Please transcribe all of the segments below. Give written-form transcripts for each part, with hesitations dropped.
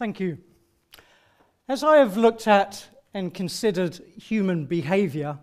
Thank you. As I have looked at and considered human behavior,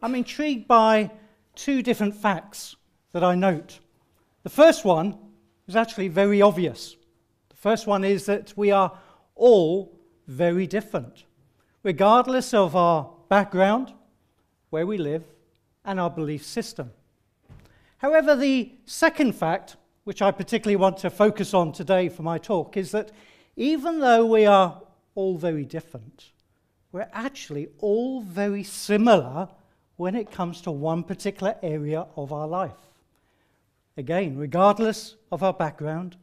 I'm intrigued by two different facts that I note. The first one is actually very obvious. The first one is that we are all very different, regardless of our background, where we live, and our belief system. However, the second fact, which I particularly want to focus on today for my talk, is that even though we are all very different, we're actually all very similar when it comes to one particular area of our life. Again, regardless of our background,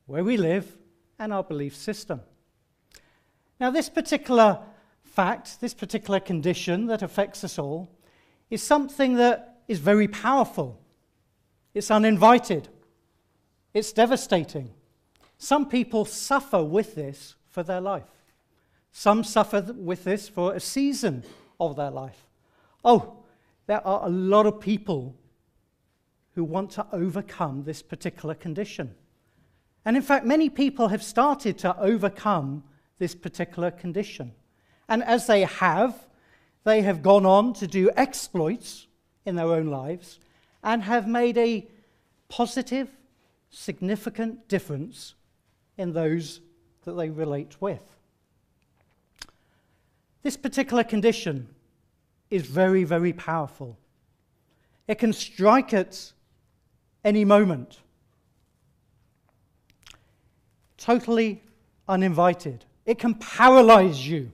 where we live, and our belief system. Now, this particular fact, this particular condition that affects us all, is something that is very powerful. It's uninvited. It's devastating. Some people suffer with this for their life. Some suffer with this for a season of their life. Oh, there are a lot of people who want to overcome this particular condition. And in fact, many people have started to overcome this particular condition. And as they have gone on to do exploits in their own lives and have made a positive, significant difference in those that they relate with. This particular condition is very, very powerful. It can strike at any moment. Totally uninvited. It can paralyze you.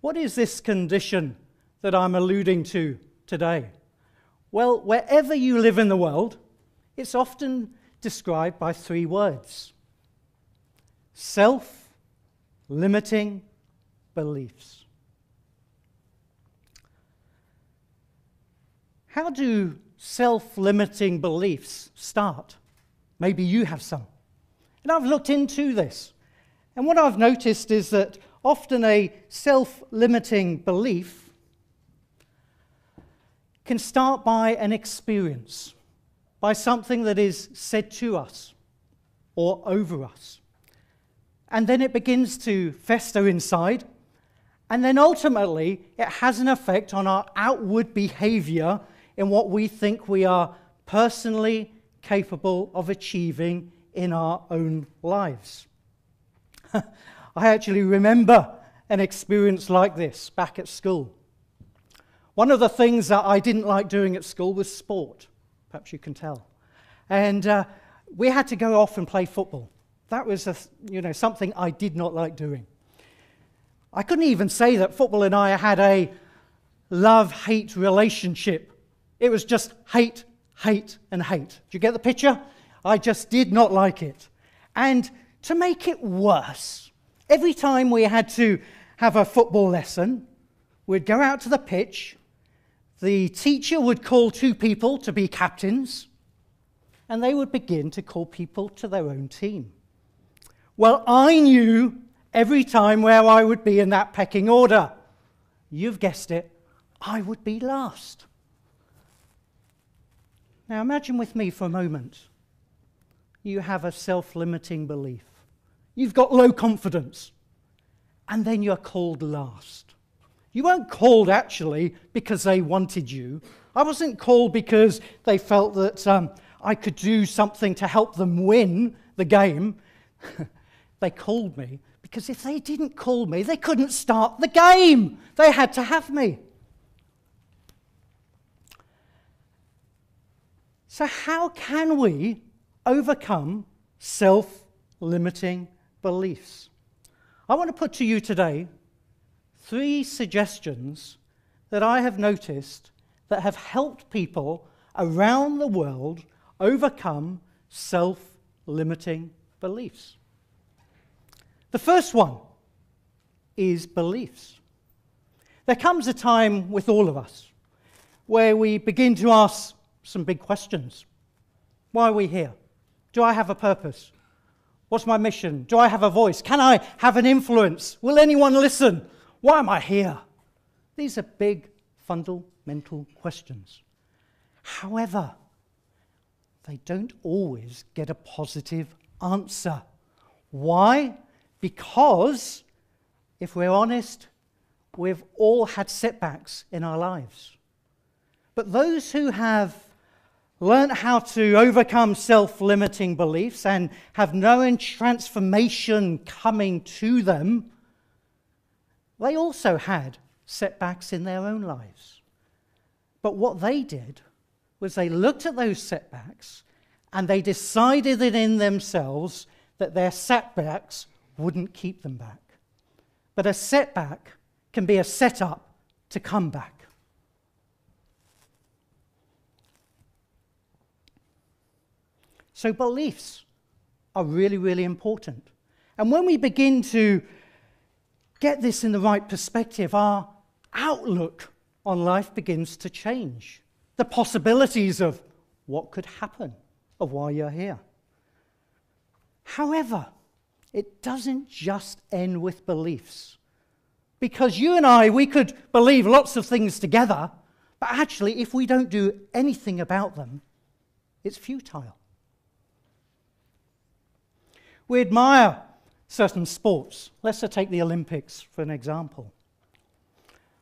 What is this condition that I'm alluding to today? Well, wherever you live in the world, it's often described by three words: self-limiting beliefs. How do self-limiting beliefs start? Maybe you have some. And I've looked into this. And what I've noticed is that often a self-limiting belief can start by an experience, by something that is said to us or over us. And then it begins to fester inside, and then ultimately it has an effect on our outward behavior in what we think we are personally capable of achieving in our own lives. I actually remember an experience like this back at school. One of the things that I didn't like doing at school was sport. Perhaps you can tell. And we had to go off and play football. That was something I did not like doing. I couldn't even say that football and I had a love-hate relationship. It was just hate, hate, and hate. Do you get the picture? I just did not like it. And to make it worse, every time we had to have a football lesson, we'd go out to the pitch, the teacher would call two people to be captains, and they would begin to call people to their own team. Well, I knew every time where I would be in that pecking order. You've guessed it, I would be last. Now imagine with me for a moment, you have a self-limiting belief. You've got low confidence, and then you're called last. You weren't called actually because they wanted you. I wasn't called because they felt that I could do something to help them win the game. They called me because if they didn't call me, they couldn't start the game. They had to have me. So how can we overcome self-limiting beliefs? I want to put to you today 3 suggestions that I have noticed that have helped people around the world overcome self-limiting beliefs. The first one is beliefs. There comes a time with all of us where we begin to ask some big questions. Why are we here? Do I have a purpose? What's my mission? Do I have a voice? Can I have an influence? Will anyone listen? Why am I here? These are big, fundamental questions. However, they don't always get a positive answer. Why? Because, if we're honest, we've all had setbacks in our lives. But those who have learned how to overcome self-limiting beliefs and have known transformation coming to them, they also had setbacks in their own lives. But what they did was they looked at those setbacks and they decided in themselves that their setbacks wouldn't keep them back. But a setback can be a setup to come back. So beliefs are really, really important. And when we begin to get this in the right perspective, our outlook on life begins to change. The possibilities of what could happen, of why you're here. However, it doesn't just end with beliefs. Because you and I, we could believe lots of things together, but actually, if we don't do anything about them, it's futile. We admire certain sports. Let's take the Olympics for an example.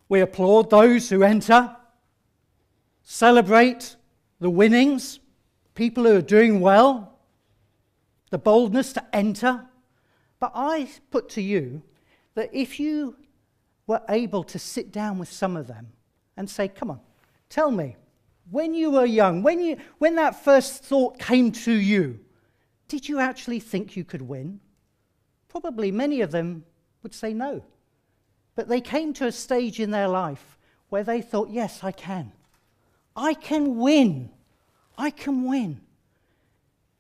We applaud those who enter, celebrate the winnings, people who are doing well, the boldness to enter. But I put to you that if you were able to sit down with some of them and say, come on, tell me, when you were young, when that first thought came to you, did you actually think you could win? Probably many of them would say no. But they came to a stage in their life where they thought, yes, I can. I can win. I can win.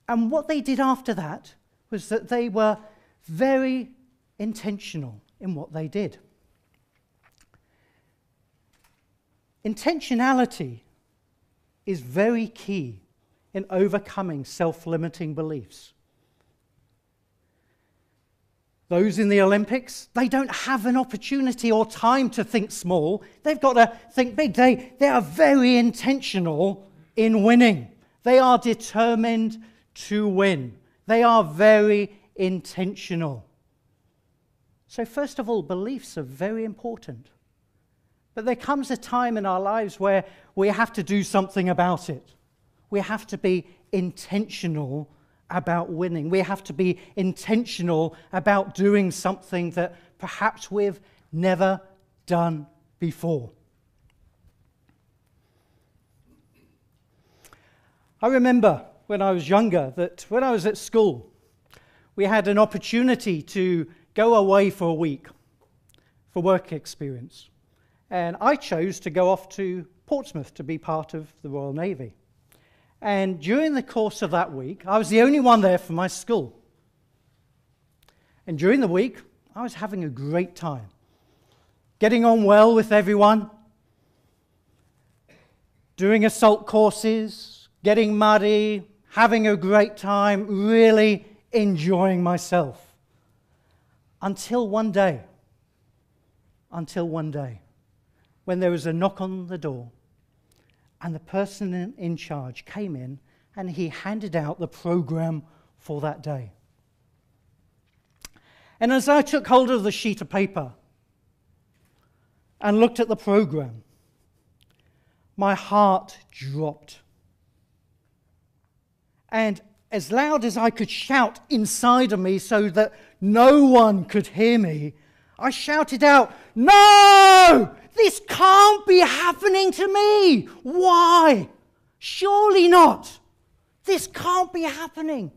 And what they did after that was that they were very intentional in what they did. Intentionality is very key in overcoming self-limiting beliefs. Those in the Olympics, they don't have an opportunity or time to think small. They've got to think big. They are very intentional in winning. They are determined to win. They are very intentional. So first of all, beliefs are very important. But there comes a time in our lives where we have to do something about it. We have to be intentional about winning. We have to be intentional about doing something that perhaps we've never done before. I remember when I was younger that when I was at school, we had an opportunity to go away for a week for work experience. And I chose to go off to Portsmouth to be part of the Royal Navy. And during the course of that week, I was the only one there from my school. And during the week, I was having a great time. Getting on well with everyone. Doing assault courses, getting muddy, having a great time, really enjoying myself. Until one day, when there was a knock on the door, and the person in charge came in and he handed out the program for that day. And as I took hold of the sheet of paper and looked at the program, my heart dropped. And as loud as I could shout inside of me so that no one could hear me, I shouted out, "No! This can't be happening to me! Why? Surely not! This can't be happening!"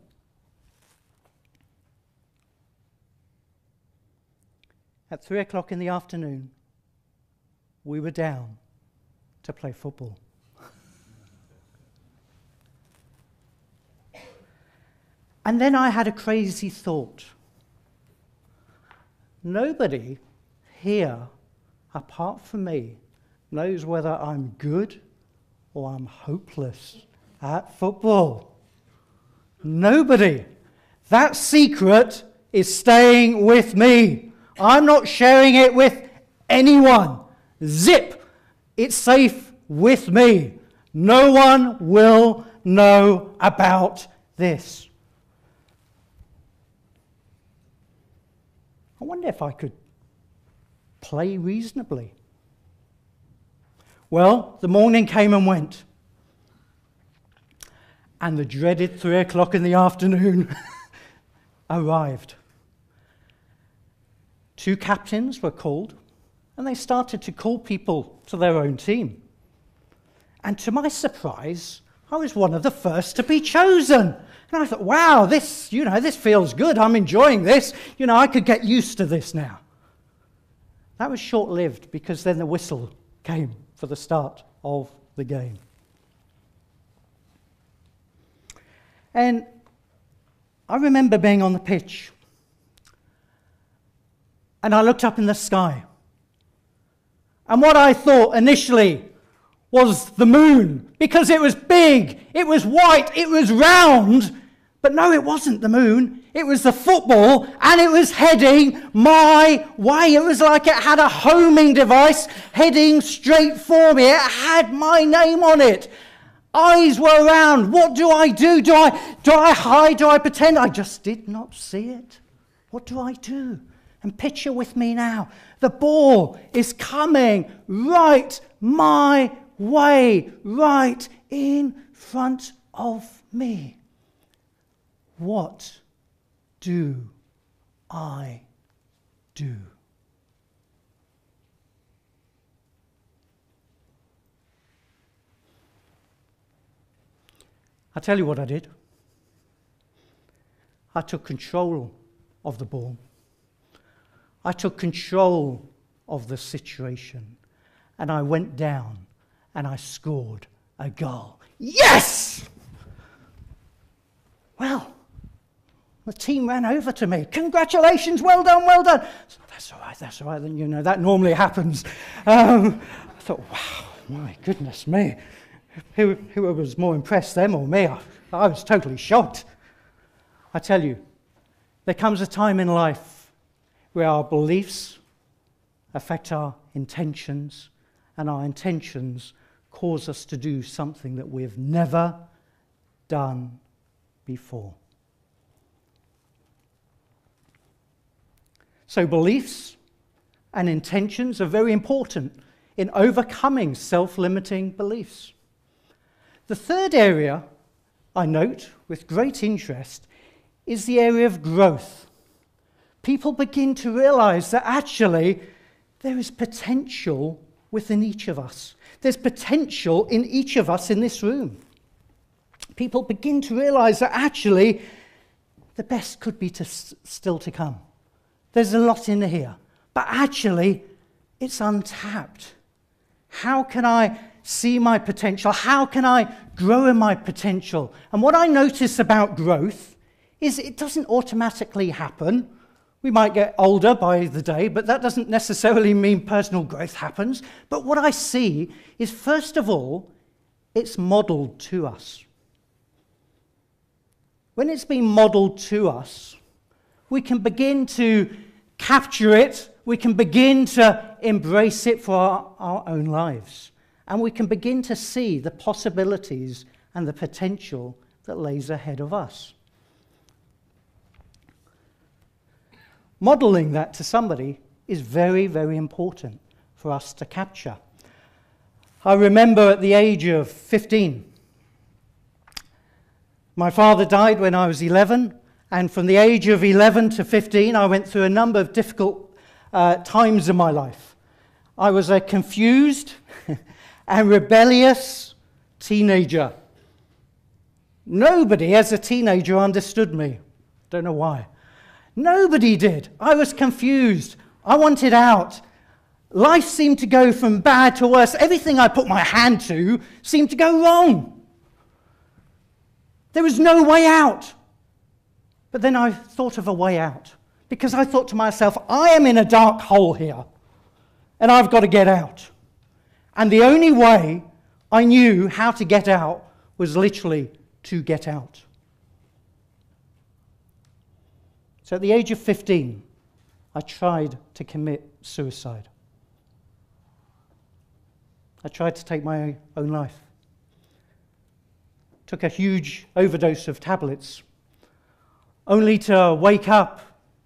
At 3 o'clock in the afternoon, we were down to play football. And then I had a crazy thought. Nobody here, apart from me, knows whether I'm good or I'm hopeless at football. Nobody. That secret is staying with me. I'm not sharing it with anyone. Zip. It's safe with me. No one will know about this. I wonder if I could play reasonably. Well, the morning came and went. And the dreaded 3 o'clock in the afternoon arrived. 2 captains were called, and they started to call people to their own team. And to my surprise, I was one of the first to be chosen. And I thought, wow, this feels good. I'm enjoying this. I could get used to this now. That was short-lived because then the whistle came for the start of the game. And I remember being on the pitch, and I looked up in the sky. And what I thought initially was the moon, because it was big, it was white, it was round. But no, it wasn't the moon. It was the football, and it was heading my way. It was like it had a homing device heading straight for me. It had my name on it. Eyes were round. What do I do? Do I hide? Do I pretend? I just did not see it. What do I do? And picture with me now. The ball is coming right my way, right in front of me. What do I do? I'll tell you what I did. I took control of the ball. I took control of the situation. And I went down and I scored a goal. Yes! Well, the team ran over to me. Congratulations, well done, well done. So, that's all right, then that normally happens. I thought, wow, my goodness me. Who was more impressed, them or me? I was totally shocked. I tell you, there comes a time in life where our beliefs affect our intentions, and our intentions cause us to do something that we've never done before. So beliefs and intentions are very important in overcoming self-limiting beliefs. The third area I note with great interest is the area of growth. People begin to realize that actually there is potential within each of us. There's potential in each of us in this room. People begin to realize that actually the best could be still to come. There's a lot in here, but actually it's untapped. How can I see my potential? How can I grow in my potential? And what I notice about growth is it doesn't automatically happen. We might get older by the day, but that doesn't necessarily mean personal growth happens. But what I see is, first of all, it's modeled to us. When it's been modeled to us, we can begin to capture it, we can begin to embrace it for our own lives, and we can begin to see the possibilities and the potential that lays ahead of us. Modeling that to somebody is very, very important for us to capture. I remember at the age of 15, my father died when I was 11, and from the age of 11 to 15, I went through a number of difficult times in my life. I was a confused and rebellious teenager. Nobody as a teenager understood me. Don't know why. Nobody did. I was confused. I wanted out. Life seemed to go from bad to worse. Everything I put my hand to seemed to go wrong. There was no way out. But then I thought of a way out, because I thought to myself, I am in a dark hole here, and I've got to get out. And the only way I knew how to get out was literally to get out. So at the age of 15, I tried to commit suicide. I tried to take my own life. Took a huge overdose of tablets, only to wake up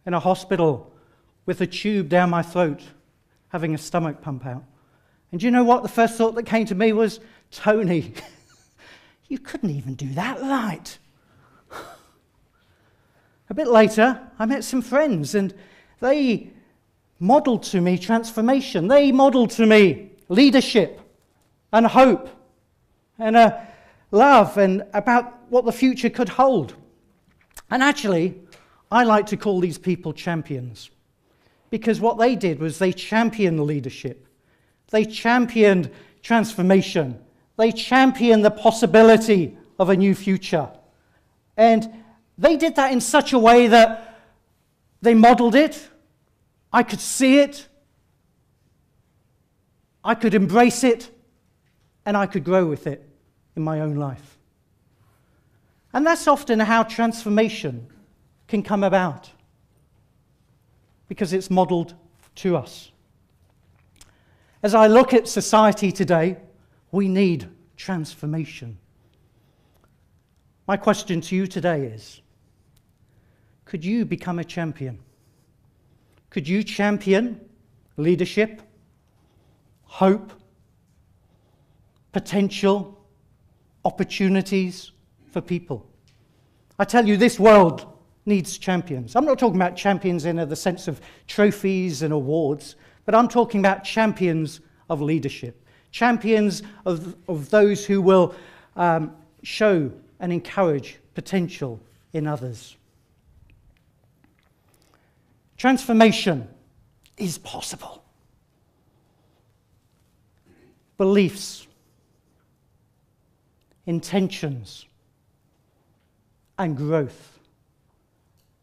in a hospital with a tube down my throat, having a stomach pump out. And do you know what? The first thought that came to me was, Tony, you couldn't even do that right. A bit later, I met some friends, and they modeled to me transformation. They modeled to me leadership and hope and love and about what the future could hold. And actually, I like to call these people champions, because what they did was they championed leadership. They championed transformation. They championed the possibility of a new future. And they did that in such a way that they modeled it. I could see it. I could embrace it. And I could grow with it in my own life. And that's often how transformation can come about, because it's modeled to us. As I look at society today, we need transformation. My question to you today is, could you become a champion? Could you champion leadership, hope, potential, opportunities for people? I tell you, this world needs champions. I'm not talking about champions in the sense of trophies and awards, but I'm talking about champions of leadership, champions of those who will show and encourage potential in others. Transformation is possible. Beliefs, intentions, and growth.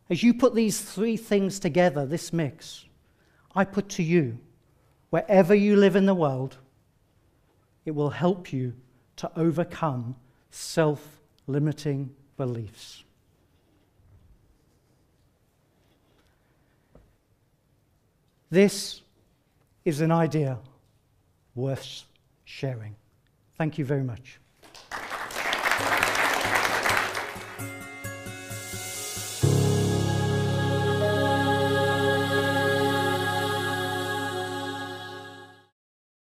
As you put these three things together, this mix, I put to you, wherever you live in the world, it will help you to overcome self-limiting beliefs. This is an idea worth sharing. Thank you very much.